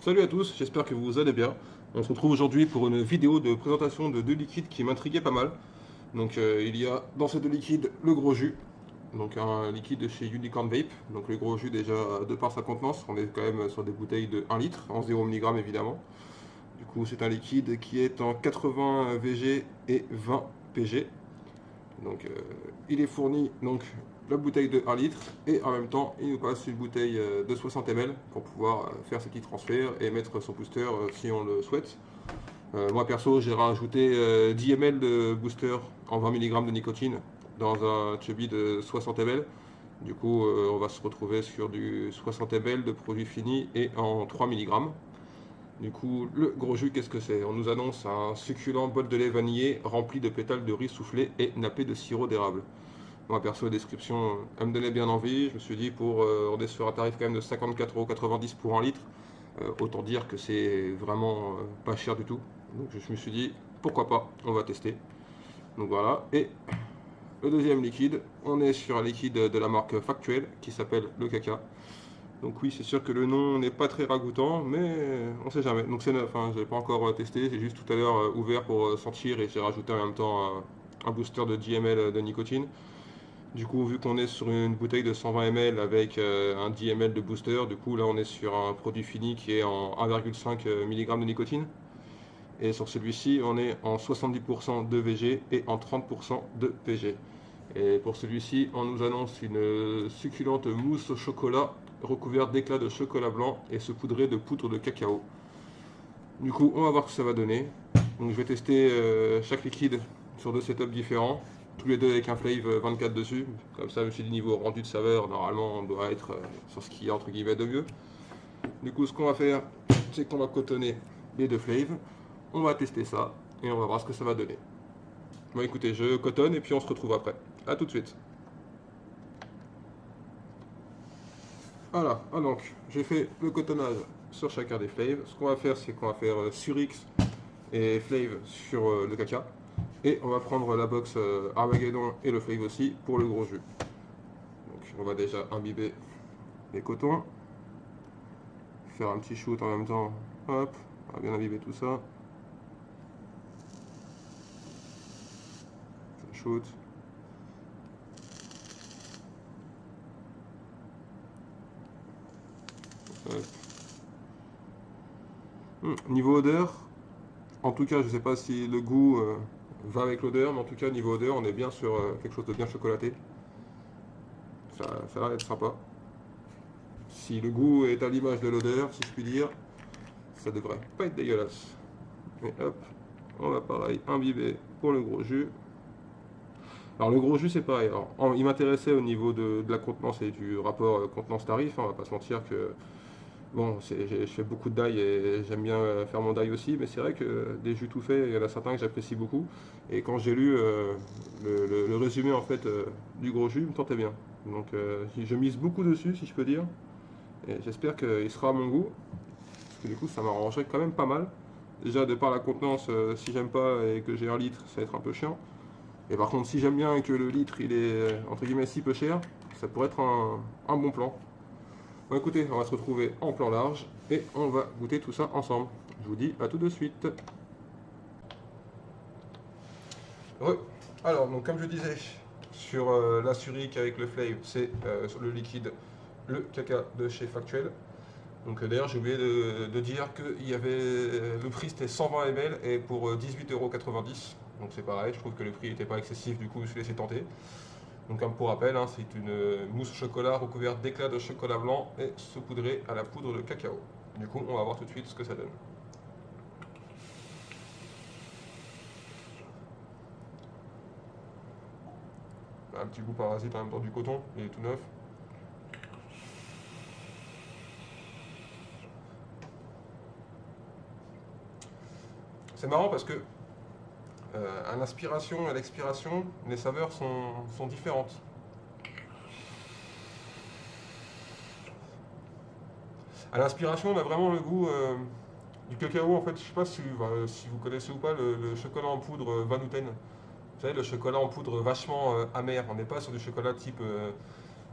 Salut à tous, j'espère que vous allez bien. On se retrouve aujourd'hui pour une vidéo de présentation de deux liquides qui m'intriguaient pas mal. Donc il y a dans ces deux liquides le gros jus, donc un liquide de chez Unicorn Vape. Donc le gros jus déjà de par sa contenance, on est quand même sur des bouteilles de 1 litre en 0 mg évidemment. Du coup c'est un liquide qui est en 80 VG et 20 PG. Donc il est fourni donc la bouteille de 1 litre et en même temps il nous passe une bouteille de 60 ml pour pouvoir faire ce petit transfert et mettre son booster si on le souhaite. Moi perso j'ai rajouté 10 ml de booster en 20 mg de nicotine dans un chubby de 60 ml. Du coup on va se retrouver sur du 60 ml de produit fini et en 3 mg. Du coup, le gros jus, qu'est-ce que c'est? On nous annonce un succulent bol de lait vanillé rempli de pétales de riz soufflé et nappé de sirop d'érable. Moi, perso, la description, elle me donnait bien envie. Je me suis dit, on est sur un tarif quand même de 54,90 € pour 1 litre. Autant dire que c'est vraiment pas cher du tout. Donc, je me suis dit, pourquoi pas, on va tester. Donc voilà. Et le deuxième liquide, on est sur un liquide de la marque Factuel qui s'appelle le Caca. Donc oui, c'est sûr que le nom n'est pas très ragoûtant, mais on sait jamais. Donc c'est neuf, hein, je n'ai pas encore testé, j'ai juste tout à l'heure ouvert pour sentir et j'ai rajouté en même temps un booster de 10 ml de nicotine. Du coup, vu qu'on est sur une bouteille de 120 ml avec un 10 ml de booster, du coup là on est sur un produit fini qui est en 1,5 mg de nicotine. Et sur celui-ci, on est en 70% de VG et en 30% de PG. Et pour celui-ci, on nous annonce une succulente mousse au chocolat recouverte d'éclats de chocolat blanc et saupoudrée de poudre de cacao. Du coup, on va voir ce que ça va donner. Donc je vais tester chaque liquide sur deux setups différents, tous les deux avec un Flave 24 dessus. Comme ça, je me suis dit, niveau rendu de saveur, normalement on doit être sur ce qui est entre guillemets de mieux. Du coup, ce qu'on va faire, c'est qu'on va cotonner les deux Flaves. On va tester ça et on va voir ce que ça va donner. Bon écoutez, je cotonne et puis on se retrouve après. A tout de suite. Voilà, donc j'ai fait le cotonnage sur chacun des Flaves. Ce qu'on va faire, c'est qu'on va faire Surix et Flave sur le caca. Et on va prendre la box Armageddon et le Flave aussi pour le gros jus. Donc on va déjà imbiber les cotons. Faire un petit shoot en même temps. Hop, on va bien imbiber tout ça. Shoot. Niveau odeur, en tout cas, je ne sais pas si le goût va avec l'odeur, mais en tout cas, niveau odeur, on est bien sur quelque chose de bien chocolaté. Ça a l'air d'être sympa. Si le goût est à l'image de l'odeur, si je puis dire, ça devrait pas être dégueulasse. Et hop, on va pareil imbiber pour le gros jus. Alors le gros jus c'est pareil. Alors, il m'intéressait au niveau de la contenance et du rapport contenance-tarif. On va pas se mentir que bon, je fais beaucoup de die et j'aime bien faire mon die aussi, mais c'est vrai que des jus tout faits, il y en a certains que j'apprécie beaucoup. Et quand j'ai lu le résumé en fait du gros jus, il me tentait bien. Donc je mise beaucoup dessus si je peux dire. Et j'espère qu'il sera à mon goût. Parce que du coup ça m'arrangerait quand même pas mal. Déjà de par la contenance, si j'aime pas et que j'ai 1 litre, ça va être un peu chiant. Et par contre si j'aime bien et que le litre il est entre guillemets si peu cher, ça pourrait être un bon plan. Bon écoutez, on va se retrouver en plan large et on va goûter tout ça ensemble. Je vous dis à tout de suite. Alors, donc comme je disais, sur la Suric avec le Flave, c'est sur le liquide, le caca de chez Factuel. Donc d'ailleurs j'ai oublié de dire que le prix c'était 120 ml et pour 18,90 €. Donc c'est pareil, je trouve que le prix n'était pas excessif, du coup je me suis laissé tenter. Donc comme pour rappel, hein, c'est une mousse au chocolat recouverte d'éclats de chocolat blanc et saupoudrée à la poudre de cacao. Du coup, on va voir tout de suite ce que ça donne. Un petit goût parasite en même temps du coton, il est tout neuf. C'est marrant parce que à l'inspiration et à l'expiration, les saveurs sont différentes. À l'inspiration, on a vraiment le goût du cacao. En fait, je sais pas si vous connaissez ou pas le chocolat en poudre Van Houten. Vous savez, le chocolat en poudre vachement amer. On n'est pas sur du chocolat type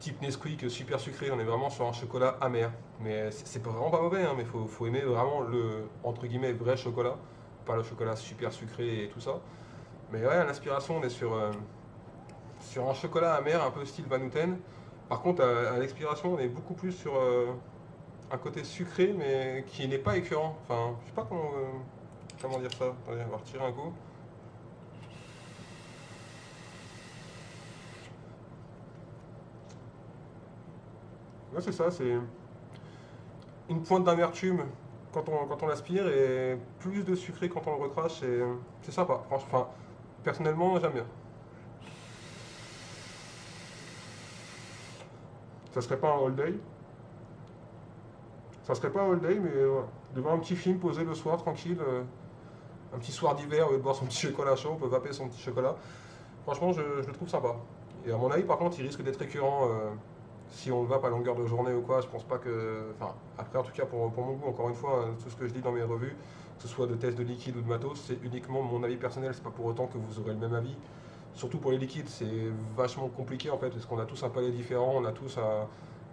type Nesquik super sucré, on est vraiment sur un chocolat amer. Mais c'est vraiment pas mauvais, hein, mais faut aimer vraiment le, entre guillemets, vrai chocolat, pas le chocolat super sucré et tout ça. Mais ouais, à l'inspiration, on est sur un chocolat amer, un peu style Van Houten. Par contre, à l'expiration, on est beaucoup plus sur un côté sucré, mais qui n'est pas écœurant. Enfin, je sais pas comment dire ça. Attendez, on va retirer un coup. Ouais, c'est ça, c'est une pointe d'amertume quand on l'aspire et plus de sucré quand on le recrache. C'est sympa. Franchement, enfin, personnellement, j'aime bien. Ça serait pas un all day. Ça serait pas un all day, mais voilà. Devant un petit film posé le soir, tranquille. Un petit soir d'hiver, au lieu de boire son petit chocolat chaud, on peut vaper son petit chocolat. Franchement, je le trouve sympa. Et à mon avis, par contre, il risque d'être récurrent si on le vape à longueur de journée ou quoi. Je pense pas que. Enfin, après, en tout cas, pour mon goût, encore une fois, tout ce que je dis dans mes revues, que ce soit de tests de liquide ou de matos, c'est uniquement mon avis personnel. C'est pas pour autant que vous aurez le même avis. Surtout pour les liquides, c'est vachement compliqué en fait, parce qu'on a tous un palais différent, on a tous un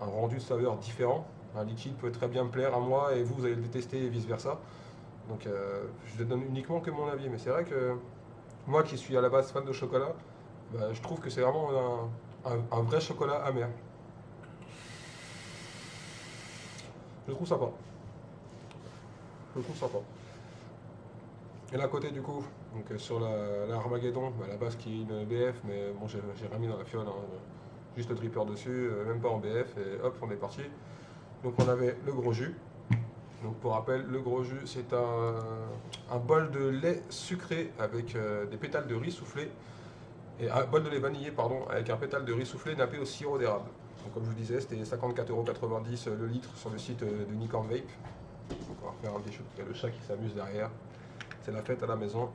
rendu de saveur différent. Un liquide peut très bien me plaire à moi et vous allez le détester et vice versa. Donc je ne donne uniquement que mon avis. Mais c'est vrai que moi qui suis à la base fan de chocolat, bah, je trouve que c'est vraiment un vrai chocolat amer. Je le trouve sympa. Je le trouve sympa. Et là à côté du coup, donc sur la Armageddon, bah, à la base qui est une BF, mais bon j'ai remis dans la fiole, hein, juste le dripper dessus, même pas en BF, et hop on est parti. Donc on avait le gros jus. Donc pour rappel, le gros jus c'est un bol de lait sucré avec des pétales de riz soufflé, et un bol de lait vanillé pardon, avec un pétale de riz soufflé nappé au sirop d'érable. Donc comme je vous disais, c'était 54,90 € le litre sur le site de Unicorn Vape. Donc on va refaire un petit shoot, il y a le chat qui s'amuse derrière. C'est la fête à la maison.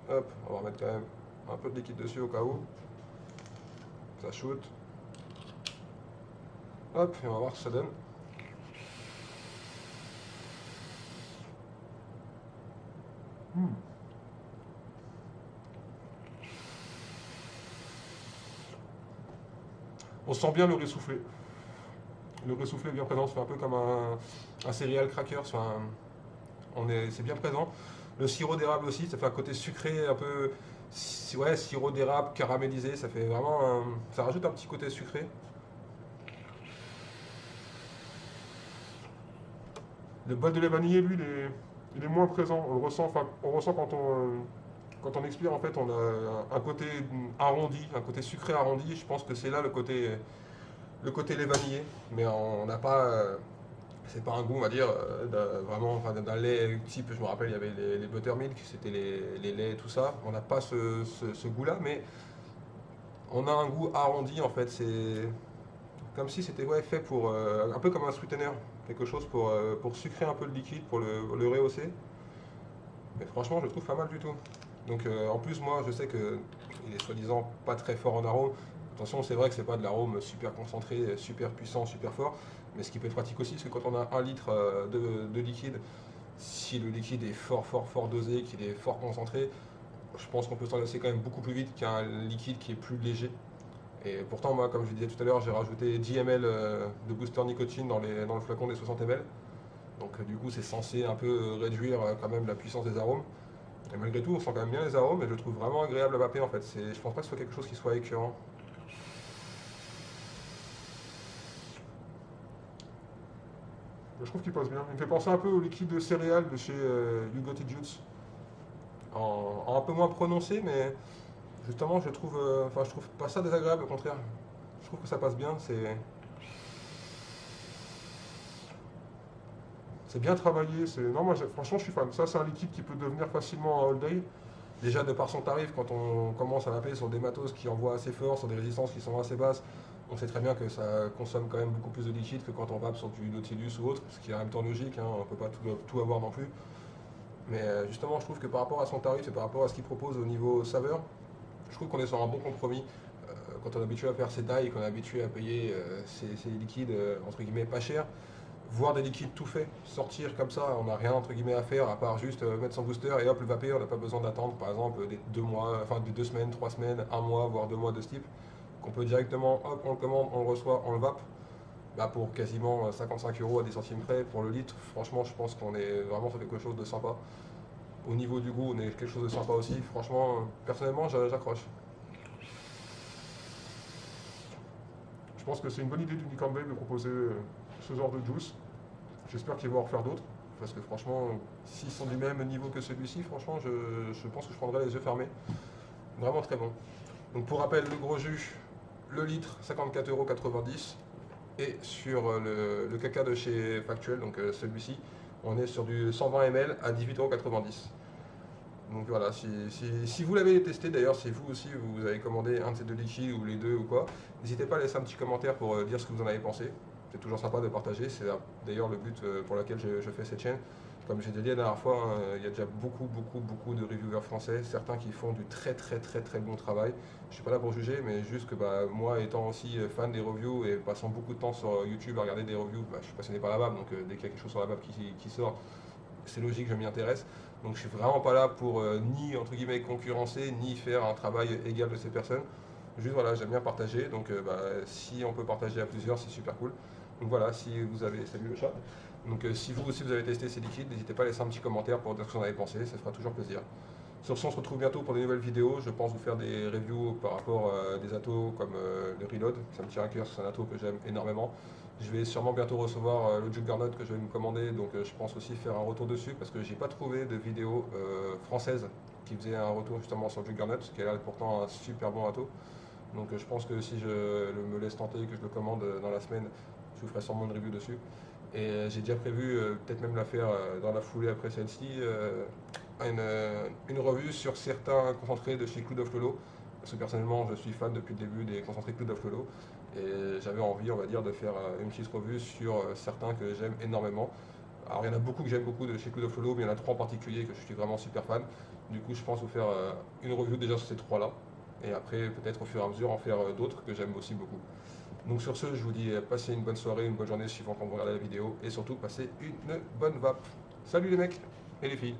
Hop, on va remettre quand même un peu de liquide dessus au cas où. Ça shoot. Hop, et on va voir ce que ça donne. On sent bien le riz soufflé. Le riz soufflé est bien présent, c'est un peu comme un céréal cracker. C'est bien présent. Le sirop d'érable aussi, ça fait un côté sucré, un peu. Ouais, sirop d'érable caramélisé, ça fait vraiment. Ça rajoute un petit côté sucré. Le bol de lait vanillé, lui, il est moins présent. On le ressent, enfin, on ressent quand on expire, en fait, on a un côté arrondi, un côté sucré arrondi. Je pense que c'est là le côté lait vanillé. Mais on n'a pas. C'est pas un goût, on va dire, vraiment enfin, d'un lait type, je me rappelle, il y avait les buttermilk, c'était les laits et tout ça. On n'a pas ce goût-là, mais on a un goût arrondi en fait. C'est comme si c'était ouais, fait pour. Un peu comme un sweetener, quelque chose pour sucrer un peu le liquide, pour le rehausser. Mais franchement, je le trouve pas mal du tout. Donc en plus, moi, je sais que il est soi-disant pas très fort en arôme. Attention, c'est vrai que c'est pas de l'arôme super concentré, super puissant, super fort. Mais ce qui peut être pratique aussi, c'est que quand on a 1 litre de liquide, si le liquide est fort, fort, fort dosé, qu'il est fort concentré, je pense qu'on peut s'en lasser quand même beaucoup plus vite qu'un liquide qui est plus léger. Et pourtant, moi, comme je disais tout à l'heure, j'ai rajouté 10 ml de booster nicotine dans le flacon des 60 ml. Donc du coup, c'est censé un peu réduire quand même la puissance des arômes. Et malgré tout, on sent quand même bien les arômes et je le trouve vraiment agréable à vaper en fait. Je pense pas que ce soit quelque chose qui soit écœurant. Je trouve qu'il passe bien. Il me fait penser un peu au liquide de céréales de chez You Got It Juice. En un peu moins prononcé, mais justement, je trouve pas ça désagréable, au contraire. Je trouve que ça passe bien. C'est bien travaillé. Non, moi, franchement, je suis fan. Ça, c'est un liquide qui peut devenir facilement un all day. Déjà, de par son tarif, quand on commence à l'appeler sur des matos qui envoient assez fort, sur des résistances qui sont assez basses, on sait très bien que ça consomme quand même beaucoup plus de liquide que quand on vape sur du Nautilus ou autre, ce qui est en même temps logique, hein, on ne peut pas tout avoir non plus. Mais justement, je trouve que par rapport à son tarif et par rapport à ce qu'il propose au niveau saveur, je trouve qu'on est sur un bon compromis. Quand on est habitué à faire ses dailles, qu'on est habitué à payer ses liquides entre guillemets pas cher, voir des liquides tout faits, sortir comme ça, on n'a rien entre guillemets à faire à part juste mettre son booster et hop le vaper, on n'a pas besoin d'attendre par exemple des 2 mois, enfin des 2 semaines, 3 semaines, 1 mois, voire 2 mois de ce type. qu'on peut directement, hop, on le commande, on le reçoit, on le vape. Bah, pour quasiment 55 euros à des centimes près pour le litre. Franchement, je pense qu'on est vraiment sur quelque chose de sympa. Au niveau du goût, on est quelque chose de sympa aussi. Franchement, personnellement, j'accroche. Je pense que c'est une bonne idée d'Unicorn Vape de proposer ce genre de juice. J'espère qu'ils vont en refaire d'autres. Parce que franchement, s'ils sont du même niveau que celui-ci, franchement, je pense que je prendrai les yeux fermés. Vraiment très bon. Donc pour rappel, le gros jus, le litre, 54,90 €. Et sur le caca de chez Factuel, donc celui-ci, on est sur du 120 ml à 18,90 €. Donc voilà, si vous l'avez testé, d'ailleurs, si vous aussi vous avez commandé un de ces deux liquides ou les deux ou quoi, n'hésitez pas à laisser un petit commentaire pour dire ce que vous en avez pensé. C'est toujours sympa de partager, c'est d'ailleurs le but pour lequel je fais cette chaîne. Comme j'ai dit la dernière fois, hein, il y a déjà beaucoup de reviewers français, certains qui font du très bon travail. Je suis pas là pour juger, mais juste que bah, moi étant aussi fan des reviews et passant beaucoup de temps sur YouTube à regarder des reviews, bah, je suis passionné par la vape, donc dès qu'il y a quelque chose sur la vape qui sort, c'est logique que je m'y intéresse. Donc je suis vraiment pas là pour ni entre guillemets concurrencer, ni faire un travail égal de ces personnes. Juste voilà, j'aime bien partager, donc bah, si on peut partager à plusieurs, c'est super cool. Donc voilà, si vous avez, salut le chat. Donc si vous aussi vous avez testé ces liquides, n'hésitez pas à laisser un petit commentaire pour dire ce que vous en avez pensé, ça fera toujours plaisir. Sur ce, on se retrouve bientôt pour des nouvelles vidéos. Je pense vous faire des reviews par rapport à des atos comme le Reload. Ça me tient à cœur, c'est un ato que j'aime énormément. Je vais sûrement bientôt recevoir le Juggernaut que je vais me commander, donc je pense aussi faire un retour dessus parce que j'ai pas trouvé de vidéo française qui faisait un retour justement sur le Juggernaut, qui est pourtant un super bon ato. Donc je pense que si je me laisse tenter et que je le commande dans la semaine, je vous ferai sûrement une review dessus. Et j'ai déjà prévu, peut-être même la faire dans la foulée après celle-ci, une revue sur certains concentrés de chez Cloud of Lolo. Parce que personnellement, je suis fan depuis le début des concentrés Cloud of Lolo. Et j'avais envie, on va dire, de faire une petite revue sur certains que j'aime énormément. Alors il y en a beaucoup que j'aime beaucoup de chez Cloud of Lolo, mais il y en a trois en particulier que je suis vraiment super fan. Du coup, je pense vous faire une review déjà sur ces trois-là. Et après, peut-être au fur et à mesure, en faire d'autres que j'aime aussi beaucoup. Donc sur ce, je vous dis passez une bonne soirée, une bonne journée suivant quand vous regardez la vidéo. Et surtout, passez une bonne vape. Salut les mecs et les filles.